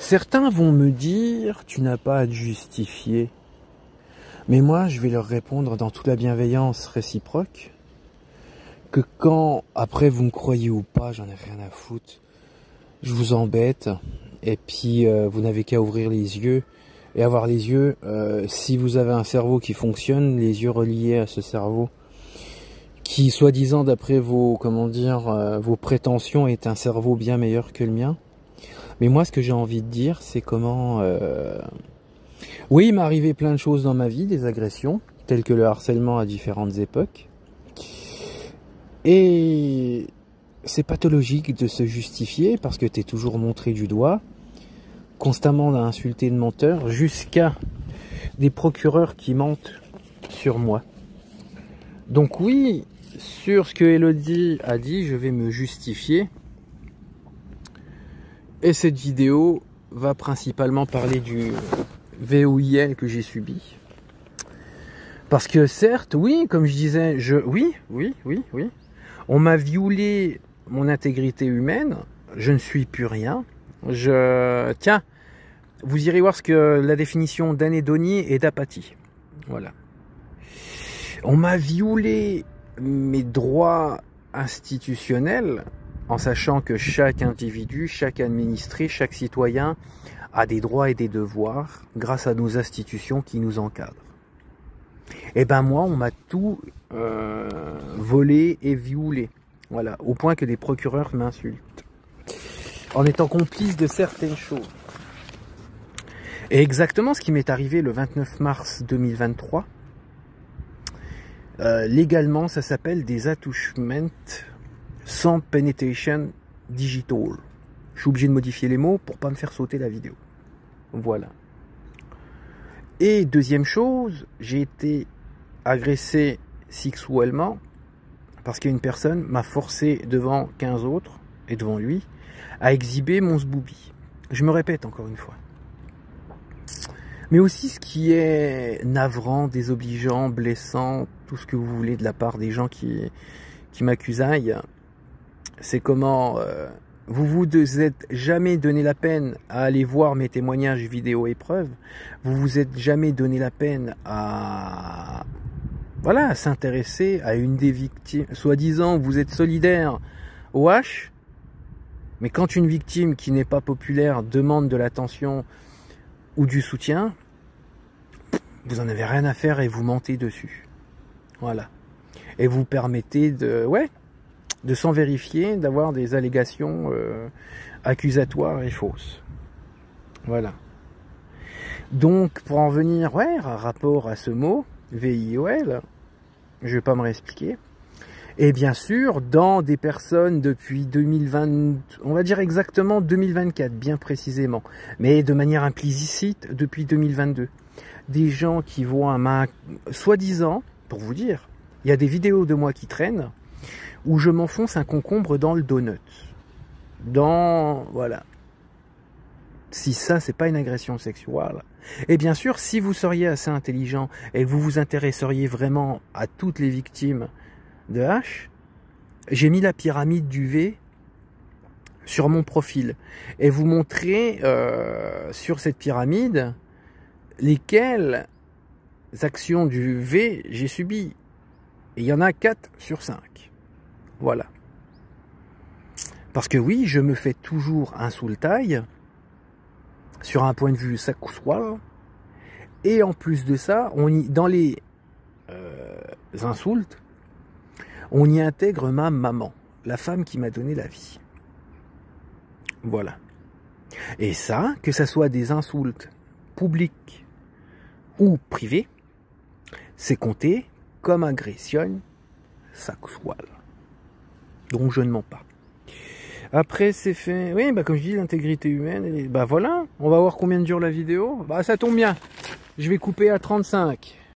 Certains vont me dire, tu n'as pas à te justifier. Mais moi, je vais leur répondre dans toute la bienveillance réciproque que quand, après vous me croyez ou pas, j'en ai rien à foutre, je vous embête et puis vous n'avez qu'à ouvrir les yeux et avoir les yeux, si vous avez un cerveau qui fonctionne, les yeux reliés à ce cerveau qui, soi-disant, d'après vos, comment dire, vos prétentions, est un cerveau bien meilleur que le mien. Mais moi, ce que j'ai envie de dire, c'est comment... Oui, il m'est arrivé plein de choses dans ma vie, des agressions, telles que le harcèlement à différentes époques. Et c'est pathologique de se justifier parce que tu es toujours montré du doigt, constamment à insulter de menteurs, jusqu'à des procureurs qui mentent sur moi. Donc oui, sur ce que Elodie a dit, je vais me justifier. Et cette vidéo va principalement parler du VOIL que j'ai subi. Parce que certes, oui, comme je disais, oui, on m'a violé mon intégrité humaine, je ne suis plus rien. Tiens, vous irez voir ce que la définition d'anédonie et d'apathie. Voilà. On m'a violé mes droits institutionnels, en sachant que chaque individu, chaque administré, chaque citoyen a des droits et des devoirs grâce à nos institutions qui nous encadrent. Et ben moi, on m'a tout volé et violé. Voilà, au point que les procureurs m'insultent. En étant complice de certaines choses. Et exactement ce qui m'est arrivé le 29 mars 2023, légalement, ça s'appelle des attouchements sans penetration digital. Je suis obligé de modifier les mots pour pas me faire sauter la vidéo. Voilà. Et deuxième chose, j'ai été agressé sexuellement parce qu'une personne m'a forcé devant 15 autres et devant lui à exhiber mon zboubi. Je me répète encore une fois. Mais aussi ce qui est navrant, désobligeant, blessant, tout ce que vous voulez de la part des gens qui m'accusaillent, c'est comment vous vous êtes jamais donné la peine à aller voir mes témoignages vidéo et preuves, vous vous êtes jamais donné la peine à voilà, s'intéresser à une des victimes, soi-disant vous êtes solidaire au H, mais quand une victime qui n'est pas populaire demande de l'attention ou du soutien, vous en avez rien à faire et vous mentez dessus. Voilà. Et vous permettez de sans vérifier, d'avoir des allégations accusatoires et fausses. Voilà. Donc, pour en venir, à rapport à ce mot, VIOL, je ne vais pas me réexpliquer. Et bien sûr, dans des personnes depuis 2020, on va dire exactement 2024, bien précisément, mais de manière implicite depuis 2022. Des gens qui voient soi-disant, pour vous dire, il y a des vidéos de moi qui traînent, où je m'enfonce un concombre dans le donut. Voilà. Si ça, c'est pas une agression sexuelle. Et bien sûr, si vous seriez assez intelligent et que vous vous intéresseriez vraiment à toutes les victimes de H, j'ai mis la pyramide du V sur mon profil. Et vous montrer sur cette pyramide lesquelles actions du V j'ai subies. Et il y en a 4 sur 5. Voilà. Parce que oui, je me fais toujours insultaille sur un point de vue sexuel. Et en plus de ça, dans les insultes, on y intègre ma maman, la femme qui m'a donné la vie. Voilà. Et ça, que ça soit des insultes publiques ou privées, c'est compté comme agression sexuelle. Donc je ne mens pas. Après c'est fait, oui, comme je dis, l'intégrité humaine, voilà, on va voir combien dure la vidéo. Ça tombe bien, je vais couper à 35.